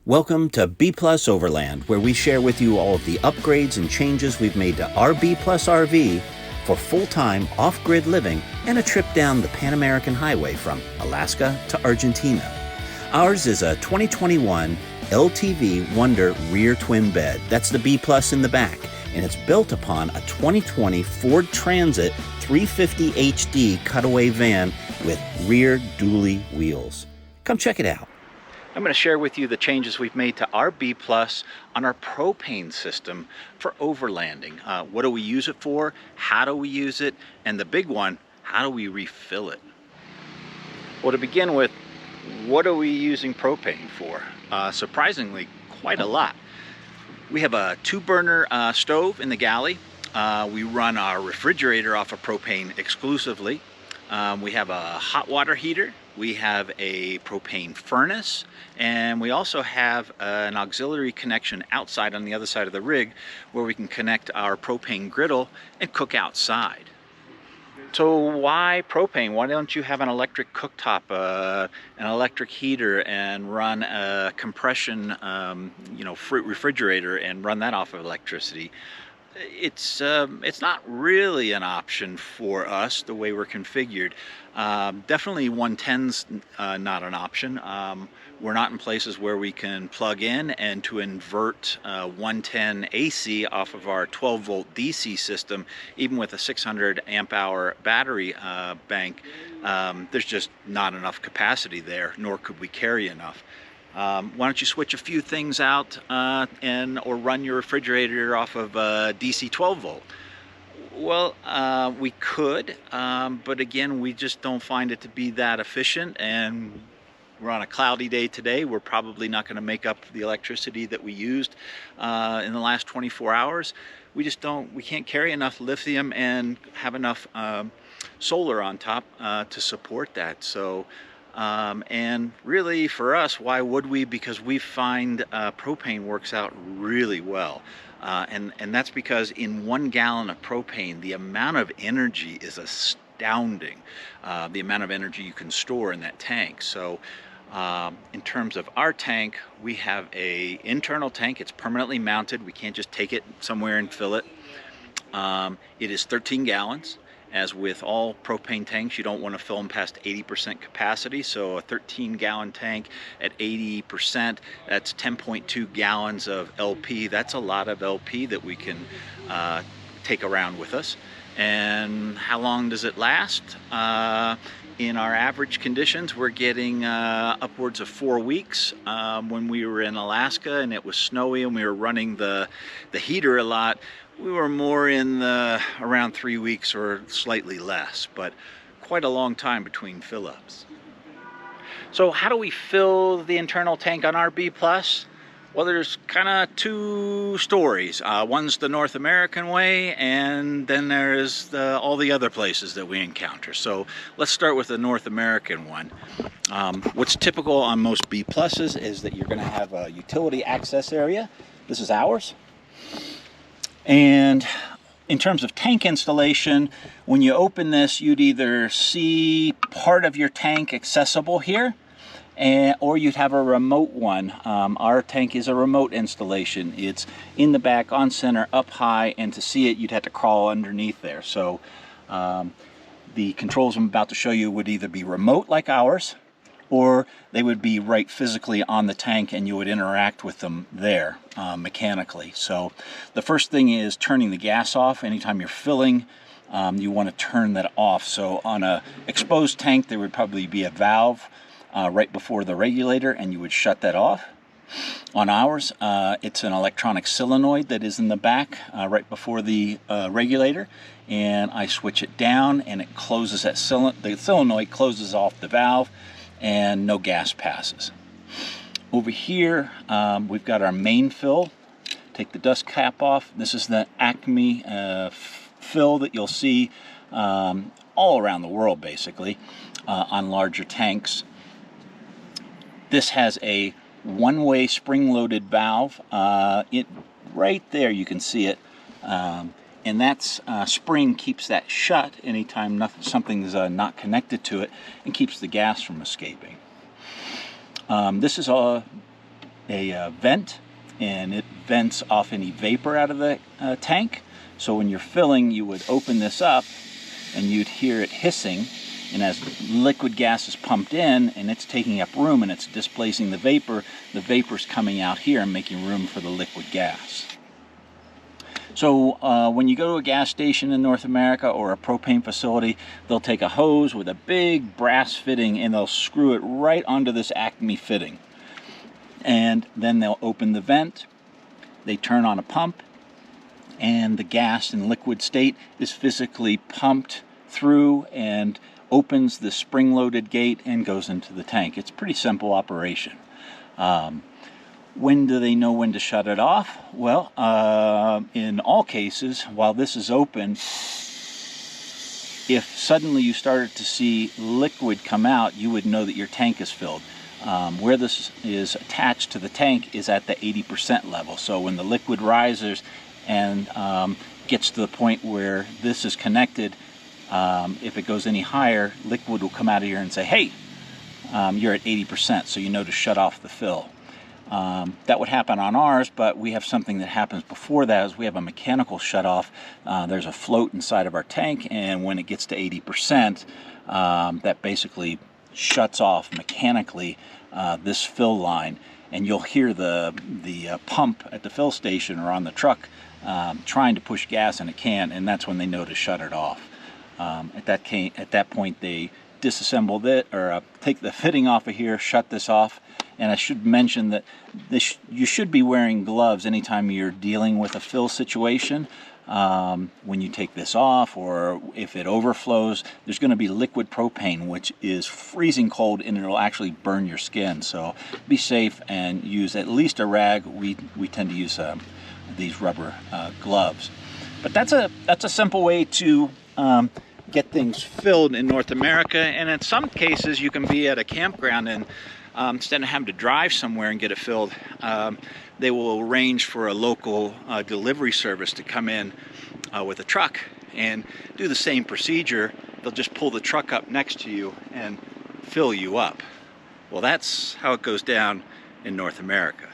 Welcome to B Plus Overland, where we share with you all of the upgrades and changes we've made to our B Plus RV for full-time off-grid living and a trip down the Pan American Highway from Alaska to Argentina. Ours is a 2021 LTV Wonder rear twin bed. That's the B Plus in the back, and it's built upon a 2020 Ford Transit 350 HD cutaway van with rear dually wheels. Come check it out. I'm going to share with you the changes we've made to our B Plus on our propane system for overlanding. What do we use it for? How do we use it? And the big one, how do we refill it? Well, to begin with, what are we using propane for? Surprisingly, quite a lot. We have a 2-burner stove in the galley. We run our refrigerator off of propane exclusively. We have a hot water heater. We have a propane furnace, and we also have an auxiliary connection outside on the other side of the rig where we can connect our propane griddle and cook outside. So why propane? Why don't you have an electric cooktop, an electric heater, and run a compression refrigerator and run that off of electricity? It's not really an option for us the way we're configured. Definitely 110's not an option. We're not in places where we can plug in, and to invert 110 AC off of our 12-volt DC system, even with a 600 amp hour battery bank, there's just not enough capacity there, nor could we carry enough. Why don't you switch a few things out or run your refrigerator off of DC 12 volt? Well, we could, but again, we just don't find it to be that efficient, and we're on a cloudy day today. We're probably not going to make up the electricity that we used in the last 24 hours. We can't carry enough lithium and have enough solar on top to support that. So. And really for us, why would we? Because we find propane works out really well. And that's because in 1 gallon of propane, the amount of energy is astounding. The amount of energy you can store in that tank. So in terms of our tank, we have a internal tank. It's permanently mounted. We can't just take it somewhere and fill it. It is 13 gallons. As with all propane tanks, you don't want to fill them past 80% capacity. So a 13-gallon tank at 80%, that's 10.2 gallons of LP. That's a lot of LP that we can take around with us. And how long does it last? In our average conditions, we're getting upwards of 4 weeks. When we were in Alaska and it was snowy and we were running the heater a lot, we were more in around 3 weeks or slightly less, but quite a long time between fill-ups. So how do we fill the internal tank on our B Plus? Well, there's kind of 2 stories. One's the North American way, and then there's all the other places that we encounter. So let's start with the North American one. What's typical on most B Pluses is that you're going to have a utility access area. This is ours. And in terms of tank installation, when you open this, you'd either see part of your tank accessible here, or you'd have a remote one. Our tank is a remote installation. It's in the back, on center, up high, and to see it, you'd have to crawl underneath there. So the controls I'm about to show you would either be remote like ours, or they would be right physically on the tank and you would interact with them there mechanically. So the first thing is turning the gas off. Anytime you're filling, you want to turn that off. So on a exposed tank, there would probably be a valve right before the regulator, and you would shut that off. On ours, it's an electronic solenoid that is in the back right before the regulator, and I switch it down and it closes that the solenoid closes off the valve, and no gas passes. Over here, we've got our main fill. Take the dust cap off. This is the Acme fill that you'll see all around the world, basically, on larger tanks. This has a one-way spring-loaded valve. Right there, you can see it. And that spring keeps that shut anytime something's not connected to it, and keeps the gas from escaping. This is a vent, and it vents off any vapor out of the tank. So when you're filling, you would open this up and you'd hear it hissing, and as liquid gas is pumped in and it's taking up room and it's displacing the vapor's coming out here and making room for the liquid gas. So when you go to a gas station in North America or a propane facility, they'll take a hose with a big brass fitting and they'll screw it right onto this Acme fitting. And then they'll open the vent, they turn on a pump, and the gas in liquid state is physically pumped through and opens the spring-loaded gate and goes into the tank. It's a pretty simple operation. When do they know when to shut it off? Well, in all cases, while this is open, if suddenly you started to see liquid come out, you would know that your tank is filled. Where this is attached to the tank is at the 80% level. So when the liquid rises and gets to the point where this is connected, if it goes any higher, liquid will come out of here and say, hey, you're at 80%, so you know to shut off the fill. That would happen on ours, but we have something that happens before that, is we have a mechanical shutoff. There's a float inside of our tank, and when it gets to 80%, that basically shuts off mechanically this fill line, and you'll hear the pump at the fill station or on the truck trying to push gas in a can, and that's when they know to shut it off. At that point, they disassemble it, or take the fitting off of here, shut this off. And I should mention that you should be wearing gloves anytime you're dealing with a fill situation. When you take this off, or if it overflows, there's going to be liquid propane, which is freezing cold, and it'll actually burn your skin. So be safe and use at least a rag. We tend to use these rubber gloves. But that's a simple way to get things filled in North America. And in some cases, you can be at a campground and instead of having to drive somewhere and get it filled, they will arrange for a local delivery service to come in with a truck and do the same procedure. They'll just pull the truck up next to you and fill you up. Well, that's how it goes down in North America.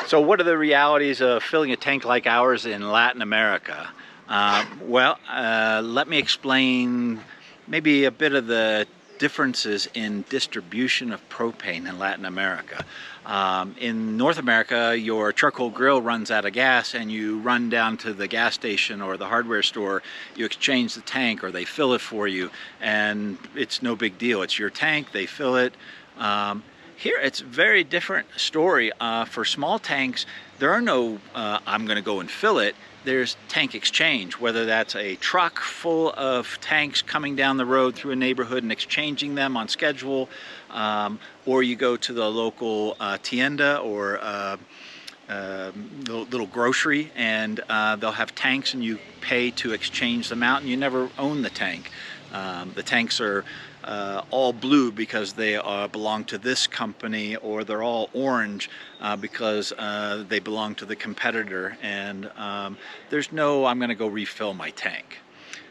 So what are the realities of filling a tank like ours in Latin America? Let me explain maybe a bit of the differences in distribution of propane in Latin America. In North America, your charcoal grill runs out of gas and you run down to the gas station or the hardware store, you exchange the tank or they fill it for you, and it's no big deal. It's your tank, they fill it. Here it's a very different story. For small tanks, there are no I'm going to go and fill it. There's tank exchange, whether that's a truck full of tanks coming down the road through a neighborhood and exchanging them on schedule, or you go to the local tienda or little grocery, and they'll have tanks and you pay to exchange them out, and you never own the tank. The tanks are all blue because they belong to this company, or they're all orange because they belong to the competitor, and there's no I'm going to go refill my tank.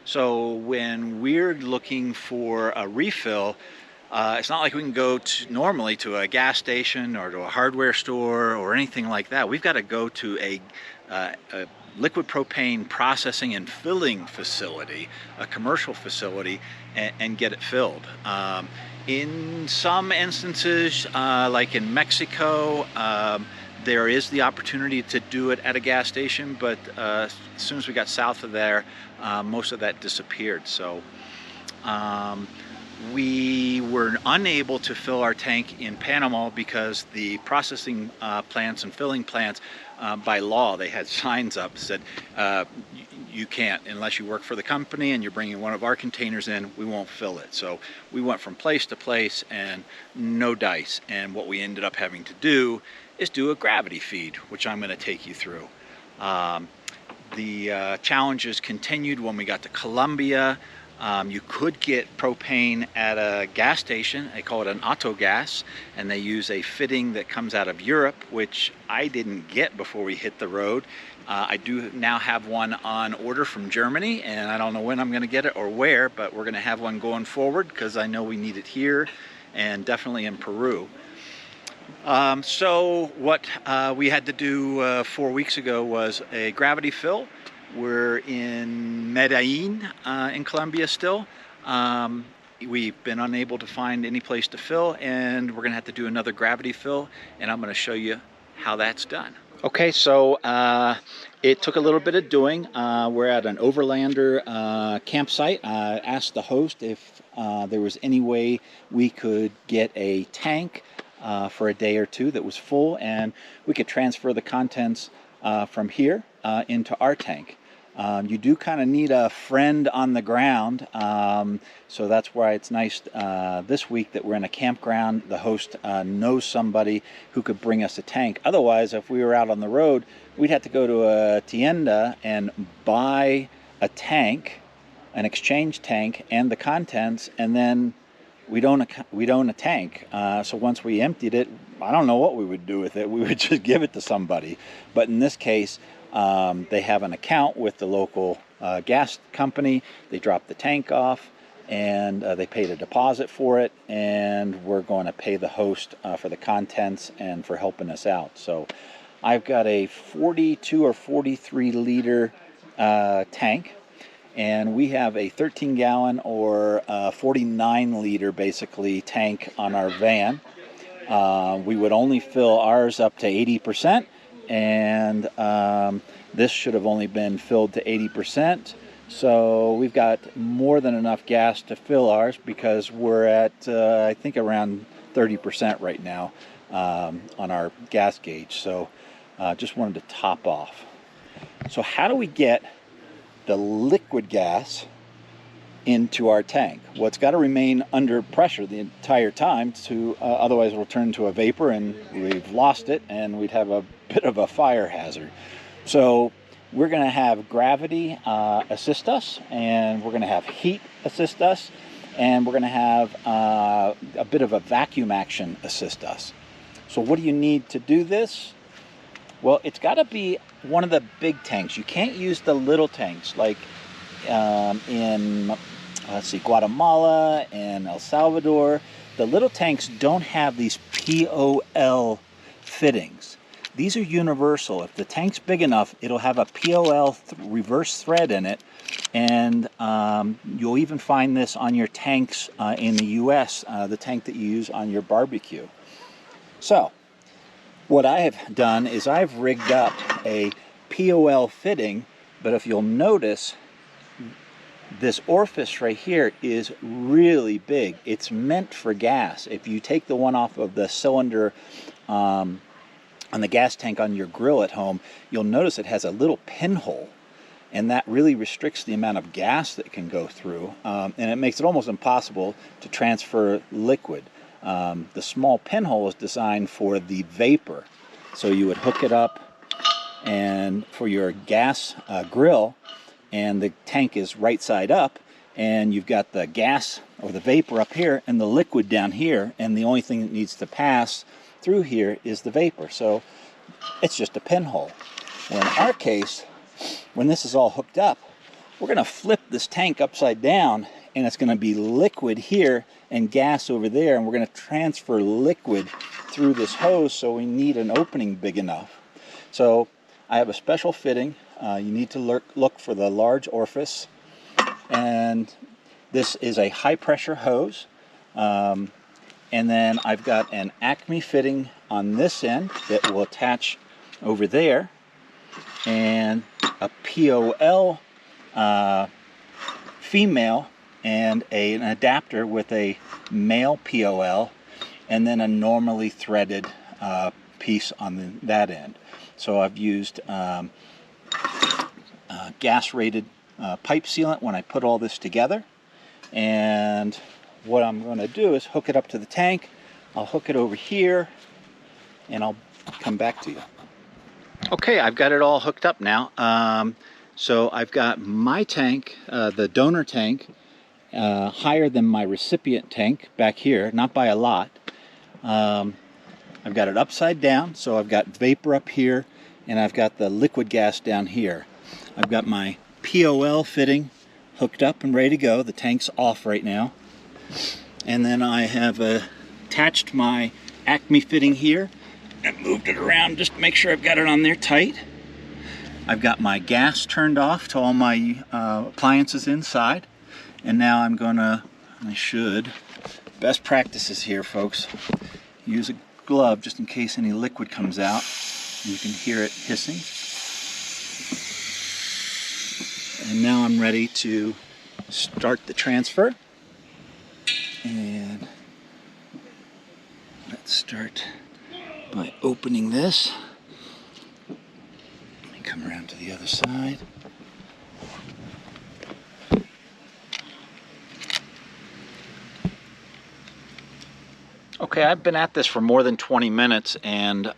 So when we're looking for a refill, it's not like we can go normally to a gas station or to a hardware store or anything like that. We've got to go to a liquid propane processing and filling facility, a commercial facility, and get it filled. In some instances, like in Mexico, there is the opportunity to do it at a gas station, but as soon as we got south of there, most of that disappeared. So we were unable to fill our tank in Panama because the processing plants and filling plants, by law, they had signs up that said, you can't, unless you work for the company and you're bringing one of our containers in, we won't fill it. So we went from place to place and no dice. And what we ended up having to do is do a gravity feed, which I'm going to take you through. The challenges continued when we got to Colombia. You could get propane at a gas station. They call it an autogas, and they use a fitting that comes out of Europe, which I didn't get before we hit the road. I do now have one on order from Germany, and I don't know when I'm going to get it or where, but we're going to have one going forward because I know we need it here and definitely in Peru. So what we had to do 4 weeks ago was a gravity fill. We're in Medellin in Colombia still. We've been unable to find any place to fill, and we're gonna have to do another gravity fill, and I'm gonna show you how that's done. Okay, so it took a little bit of doing. We're at an Overlander campsite. I asked the host if there was any way we could get a tank for a day or two that was full, and we could transfer the contents from here into our tank. You do kind of need a friend on the ground, so that's why it's nice this week that we're in a campground. The host knows somebody who could bring us a tank. Otherwise, if we were out on the road, we'd have to go to a tienda and buy a tank, an exchange tank, and the contents, and then we'd own a tank. So once we emptied it, I don't know what we would do with it. We would just give it to somebody. But in this case, they have an account with the local gas company. They drop the tank off, and they paid a deposit for it, and we're going to pay the host for the contents and for helping us out. So I've got a 42 or 43 liter tank, and we have a 13 gallon or 49 liter basically tank on our van. We would only fill ours up to 80%, and this should have only been filled to 80%. So we've got more than enough gas to fill ours, because we're at I think around 30% right now on our gas gauge. So just wanted to top off. So how do we get the liquid gas into our tank? Well, it's got to remain under pressure the entire time, to otherwise it'll turn into a vapor and we've lost it, and we'd have a bit of a fire hazard. So we're going to have gravity assist us, and we're going to have heat assist us, and we're going to have a bit of a vacuum action assist us. So what do you need to do this? Well, it's got to be one of the big tanks. You can't use the little tanks like in Guatemala and El Salvador. The little tanks don't have these POL fittings. These are universal. If the tank's big enough, it'll have a POL reverse thread in it, and you'll even find this on your tanks in the US, the tank that you use on your barbecue. So what I have done is I've rigged up a POL fitting, but if you'll notice, this orifice right here is really big. It's meant for gas. If you take the one off of the cylinder on the gas tank on your grill at home, you'll notice it has a little pinhole, and that really restricts the amount of gas that can go through, and it makes it almost impossible to transfer liquid. The small pinhole is designed for the vapor, so you would hook it up and for your gas grill, and the tank is right side up, and you've got the gas or the vapor up here and the liquid down here, and the only thing that needs to pass through here is the vapor. So it's just a pinhole. Well, in our case, when this is all hooked up, we're going to flip this tank upside down, and it's going to be liquid here and gas over there, and we're going to transfer liquid through this hose, so we need an opening big enough. So I have a special fitting. You need to look for the large orifice, and this is a high pressure hose, and then I've got an Acme fitting on this end that will attach over there, and a POL female, and an adapter with a male POL, and then a normally threaded piece on that end. So I've used gas rated pipe sealant when I put all this together, and what I'm going to do is hook it up to the tank. I'll hook it over here, and I'll come back to you. Okay, I've got it all hooked up now. So I've got my tank, the donor tank, higher than my recipient tank back here, not by a lot. I've got it upside down, so I've got vapor up here, and I've got the liquid gas down here. I've got my POL fitting hooked up and ready to go. The tank's off right now. And then I have attached my Acme fitting here. I moved it around just to make sure I've got it on there tight. I've got my gas turned off to all my appliances inside. And now I should, best practices here, folks, use a glove just in case any liquid comes out. You can hear it hissing. And now I'm ready to start the transfer. And let's start by opening this. Let me come around to the other side. Okay, I've been at this for more than 20 minutes, and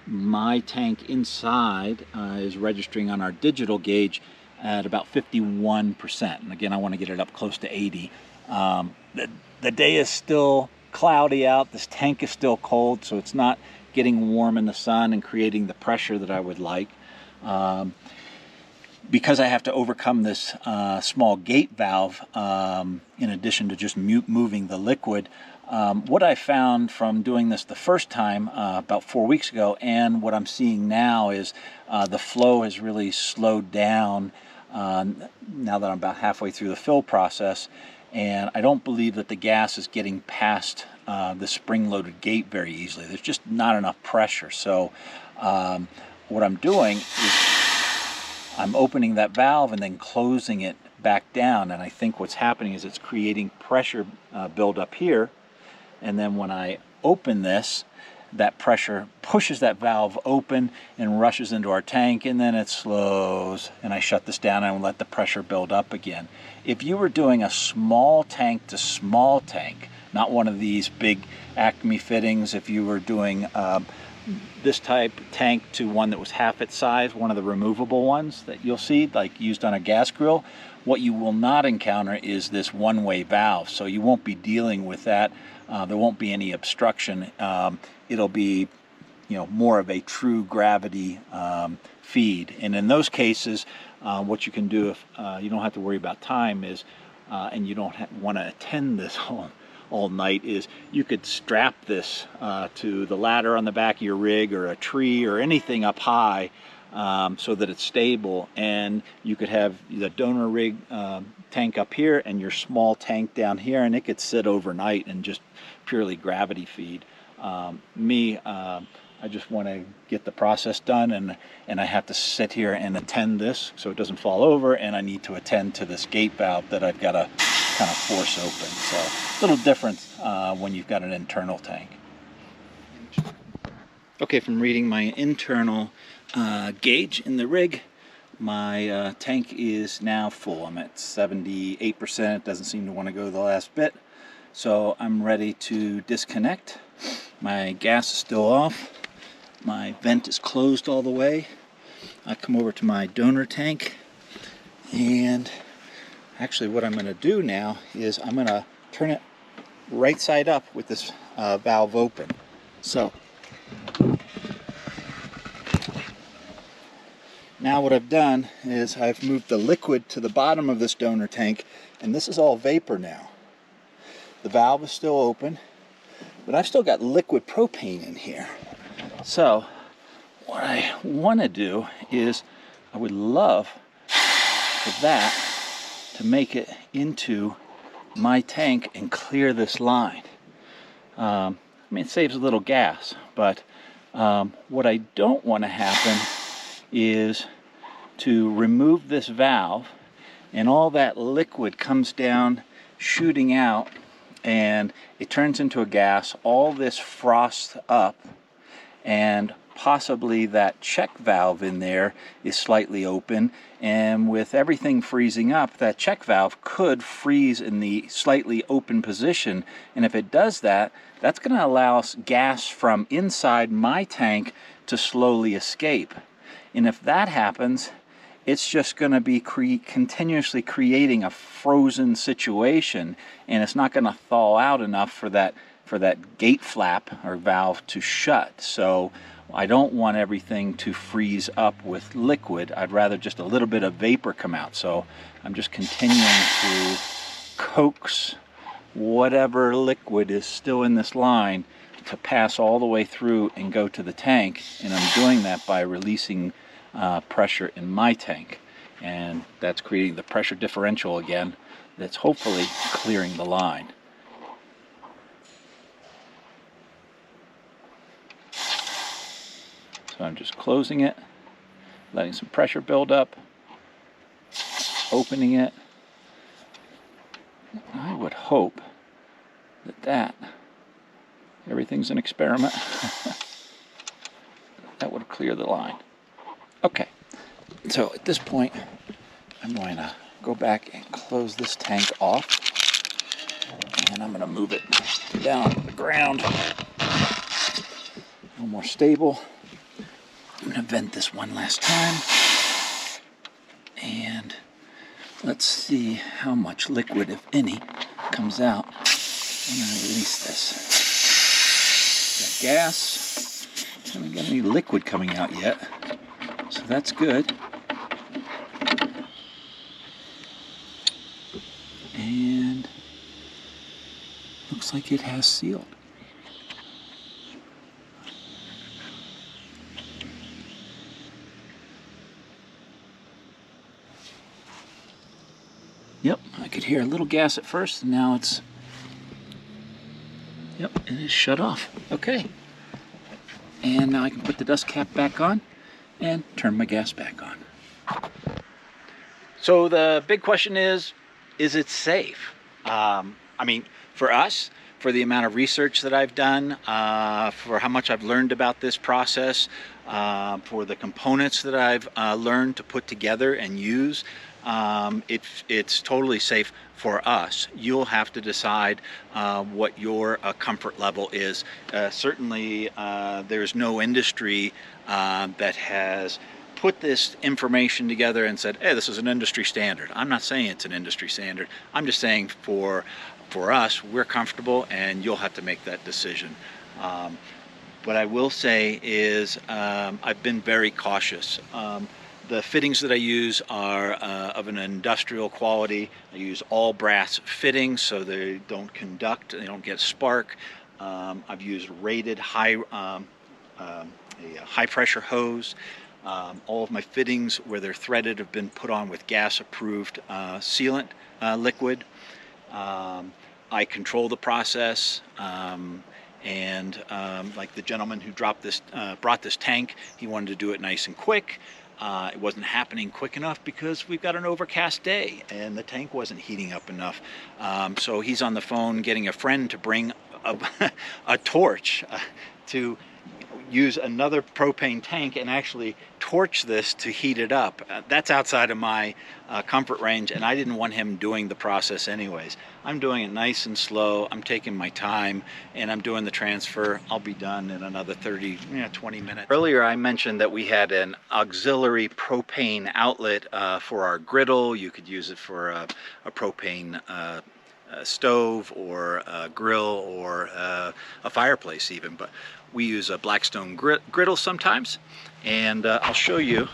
my tank inside is registering on our digital gauge at about 51%. And again, I want to get it up close to 80. The day is still cloudy out. This tank is still cold, so it's not getting warm in the sun and creating the pressure that I would like. Because I have to overcome this small gate valve, in addition to just moving the liquid, what I found from doing this the first time about 4 weeks ago, and what I'm seeing now, is the flow has really slowed down now that I'm about halfway through the fill process, and I don't believe that the gas is getting past the spring-loaded gate very easily. There's just not enough pressure. So what I'm doing is I'm opening that valve and then closing it back down, and I think what's happening is it's creating pressure build up here, and then when I open this, that pressure pushes that valve open and rushes into our tank, and then it slows, and I shut this down and let the pressure build up again. If you were doing a small tank to small tank, not one of these big Acme fittings, if you were doing this type tank to one that was half its size, one of the removable ones that you'll see, like used on a gas grill, what you will not encounter is this one-way valve. So you won't be dealing with that. There won't be any obstruction. It'll be, more of a true gravity feed. And in those cases, what you can do if you don't have to worry about time is, and you don't want to attend this all night, is you could strap this to the ladder on the back of your rig or a tree or anything up high, so that it's stable, and you could have the donor rig tank up here and your small tank down here, and it could sit overnight and just purely gravity feed. I just want to get the process done, and I have to sit here and attend this so it doesn't fall over, and I need to attend to this gate valve that I've got to kind of force open. So a little different when you've got an internal tank. Okay, from reading my internal gauge in the rig, my tank is now full. I'm at 78%. It doesn't seem to want to go the last bit. So I'm ready to disconnect. My gas is still off. My vent is closed all the way. I come over to my donor tank, and actually what I'm going to do now is I'm going to turn it right side up with this valve open. So now what I've done is I've moved the liquid to the bottom of this donor tank, and this is all vapor now. The valve is still open, but I've still got liquid propane in here. So what I want to do is, I would love for that to make it into my tank and clear this line. It saves a little gas, but what I don't want to happen is to remove this valve and all that liquid comes down shooting out, and it turns into a gas. All this frosts up, and possibly that check valve in there is slightly open, and with everything freezing up, that check valve could freeze in the slightly open position, and if it does that, that's going to allow gas from inside my tank to slowly escape. And if that happens, it's just going to be continuously creating a frozen situation, and it's not going to thaw out enough for that gate flap or valve to shut. So I don't want everything to freeze up with liquid. I'd rather just a little bit of vapor come out. So I'm just continuing to coax whatever liquid is still in this line to pass all the way through and go to the tank, and I'm doing that by releasing pressure in my tank, and that's creating the pressure differential again that's hopefully clearing the line. So I'm just closing it, letting some pressure build up, opening it. I would hope that everything's an experiment. That would clear the line. Okay, so at this point, I'm going to go back and close this tank off, and I'm going to move it down to the ground, a little more stable. I'm going to vent this one last time, and let's see how much liquid, if any, comes out. I'm going to release this. Got gas. Haven't got any liquid coming out yet, so that's good. And looks like it has sealed. Yep, I could hear a little gas at first, and now it's, yep, it is shut off. Okay. And now I can put the dust cap back on and turn my gas back on. So the big question is it safe? I mean, for us, for the amount of research that I've done, for how much I've learned about this process, for the components that I've learned to put together and use, it's totally safe for us. You'll have to decide what your comfort level is. Certainly, there's no industry that has put this information together and said, hey, this is an industry standard. I'm not saying it's an industry standard. I'm just saying for us, we're comfortable, and you'll have to make that decision. What I will say is I've been very cautious. The fittings that I use are of an industrial quality. I use all brass fittings so they don't conduct, they don't get spark. I've used rated high pressure hose. All of my fittings where they're threaded have been put on with gas approved sealant liquid. I control the process. And like the gentleman who brought this tank, he wanted to do it nice and quick. It wasn't happening quick enough because we've got an overcast day and the tank wasn't heating up enough. So he's on the phone getting a friend to bring a torch to use another propane tank and actually torch this to heat it up. That's outside of my comfort range, and I didn't want him doing the process anyways. I'm doing it nice and slow. I'm taking my time, and I'm doing the transfer. I'll be done in another 20 minutes. Earlier I mentioned that we had an auxiliary propane outlet for our griddle. You could use it for a propane stove or a grill or a fireplace even, but we use a Blackstone griddle sometimes, and I'll show you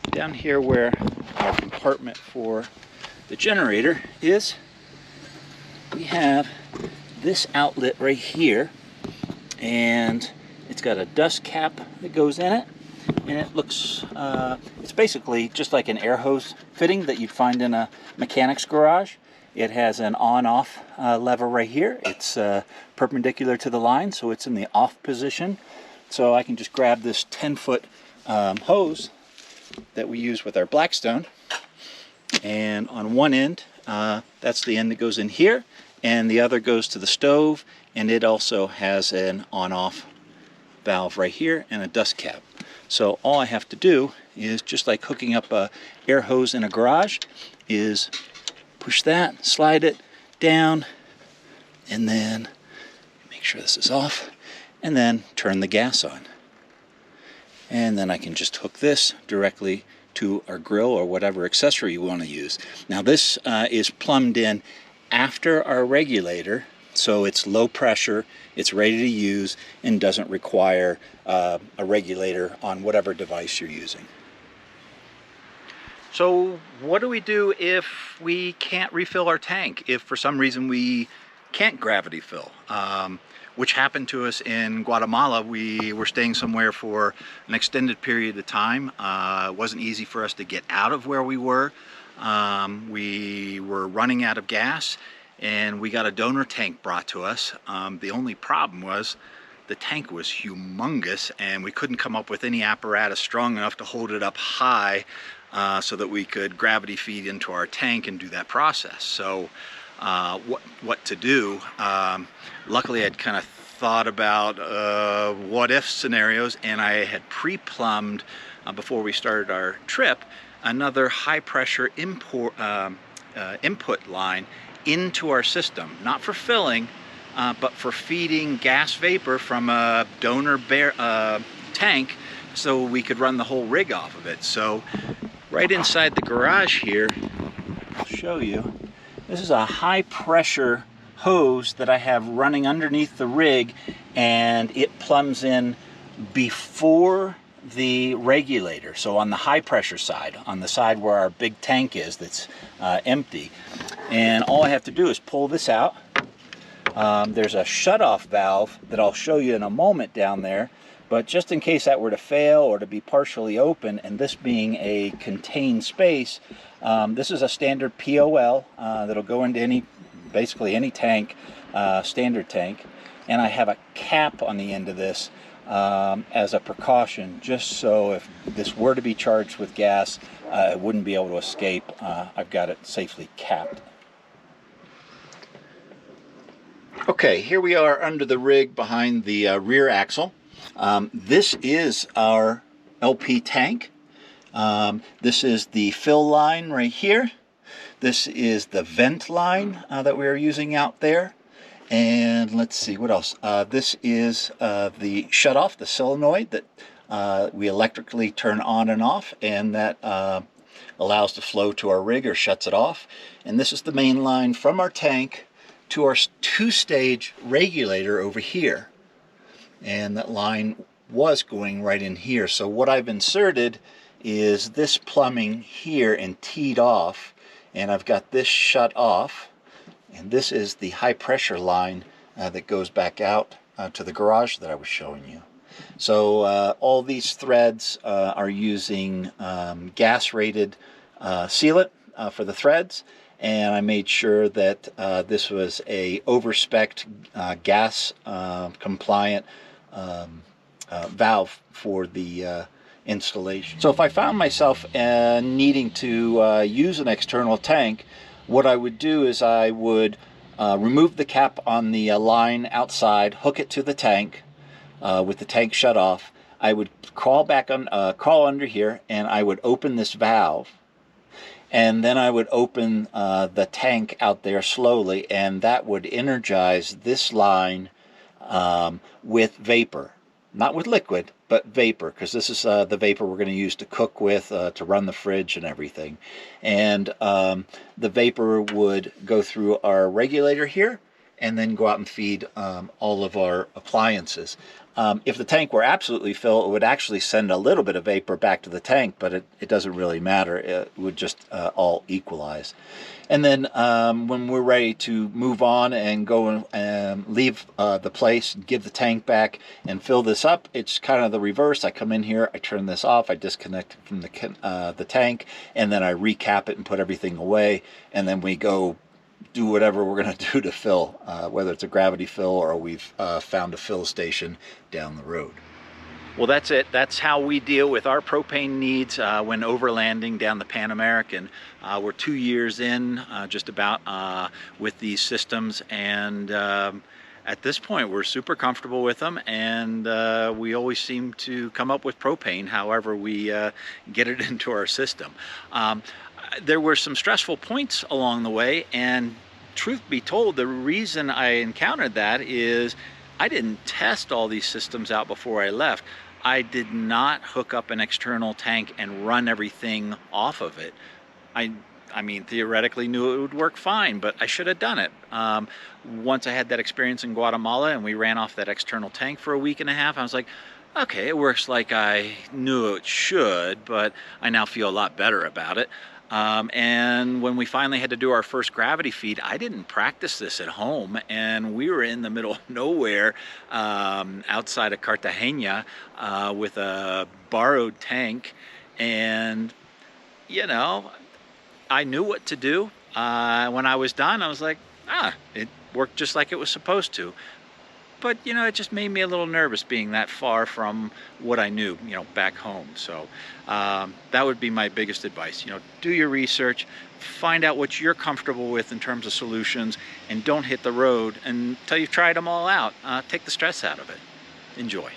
down here where our compartment for the generator is. We have this outlet right here, and it's got a dust cap that goes in it, and it looks it's basically just like an air hose fitting that you'd find in a mechanic's garage. It has an on-off lever right here. It's perpendicular to the line, so it's in the off position. So I can just grab this 10-foot hose that we use with our Blackstone, and on one end, that's the end that goes in here, and the other goes to the stove, and it also has an on-off valve right here and a dust cap. So all I have to do is, just like hooking up a air hose in a garage, is push that, slide it down, and then make sure this is off, and then turn the gas on. And then I can just hook this directly to our grill or whatever accessory you want to use. Now this is plumbed in after our regulator, so it's low pressure, it's ready to use, and doesn't require a regulator on whatever device you're using. So what do we do if we can't refill our tank? If for some reason we can't gravity fill? which happened to us in Guatemala. We were staying somewhere for an extended period of time. It wasn't easy for us to get out of where we were. We were running out of gas, and we got a donor tank brought to us. The only problem was the tank was humongous, and we couldn't come up with any apparatus strong enough to hold it up high so that we could gravity feed into our tank and do that process. So what to do? Luckily, I'd kind of thought about what if scenarios, and I had pre-plumbed before we started our trip another high pressure input line into our system, not for filling, but for feeding gas vapor from a donor tank, so we could run the whole rig off of it. So right inside the garage here, I'll show you, this is a high pressure hose that I have running underneath the rig, and it plumbs in before the regulator, so on the high pressure side, on the side where our big tank is that's empty. And all I have to do is pull this out. There's a shutoff valve that I'll show you in a moment down there, but just in case that were to fail or to be partially open, and this being a contained space, this is a standard POL that'll go into basically any tank, standard tank, and I have a cap on the end of this as a precaution, just so if this were to be charged with gas, it wouldn't be able to escape. I've got it safely capped. Okay, here we are under the rig behind the rear axle. This is our LP tank. This is the fill line right here. This is the vent line that we are using out there. And let's see, what else? This is the shutoff, the solenoid that we electrically turn on and off, and that allows the flow to our rig or shuts it off. And this is the main line from our tank to our two-stage regulator over here. And that line was going right in here. So what I've inserted is this plumbing here and teed off, and I've got this shut off. And this is the high pressure line that goes back out to the garage that I was showing you. So all these threads are using gas rated sealant for the threads, and I made sure that this was a over-spec'd gas compliant valve for the installation. So if I found myself needing to use an external tank, what I would do is I would remove the cap on the line outside, hook it to the tank with the tank shut off. I would crawl under here, and I would open this valve, and then I would open the tank out there slowly, and that would energize this line with vapor. Not with liquid, but vapor, because this is the vapor we're going to use to cook with, to run the fridge and everything. And the vapor would go through our regulator here and then go out and feed all of our appliances. If the tank were absolutely full, it would actually send a little bit of vapor back to the tank, but it doesn't really matter. It would just all equalize. And then when we're ready to move on and go and leave the place, give the tank back and fill this up, it's kind of the reverse. I come in here, I turn this off, I disconnect it from the tank, and then I recap it and put everything away, and then we go do whatever we're going to do to fill, whether it's a gravity fill or we've found a fill station down the road. Well, that's it. That's how we deal with our propane needs when overlanding down the Pan American. We're 2 years in, just about, with these systems, and at this point we're super comfortable with them, and we always seem to come up with propane however we get it into our system. There were some stressful points along the way, and truth be told, the reason I encountered that is I didn't test all these systems out before I left. I did not hook up an external tank and run everything off of it. I mean, theoretically knew it would work fine, but I should have done it. Once I had that experience in Guatemala and we ran off that external tank for a week and a half, I was like, okay, it works like I knew it should, but I now feel a lot better about it. And when we finally had to do our first gravity feed, I didn't practice this at home, and we were in the middle of nowhere outside of Cartagena with a borrowed tank, and you know, I knew what to do. When I was done, I was like, it worked just like it was supposed to. But, you know, it just made me a little nervous being that far from what I knew, you know, back home. So that would be my biggest advice. You know, do your research, find out what you're comfortable with in terms of solutions, and don't hit the road until you've tried them all out. Take the stress out of it. Enjoy.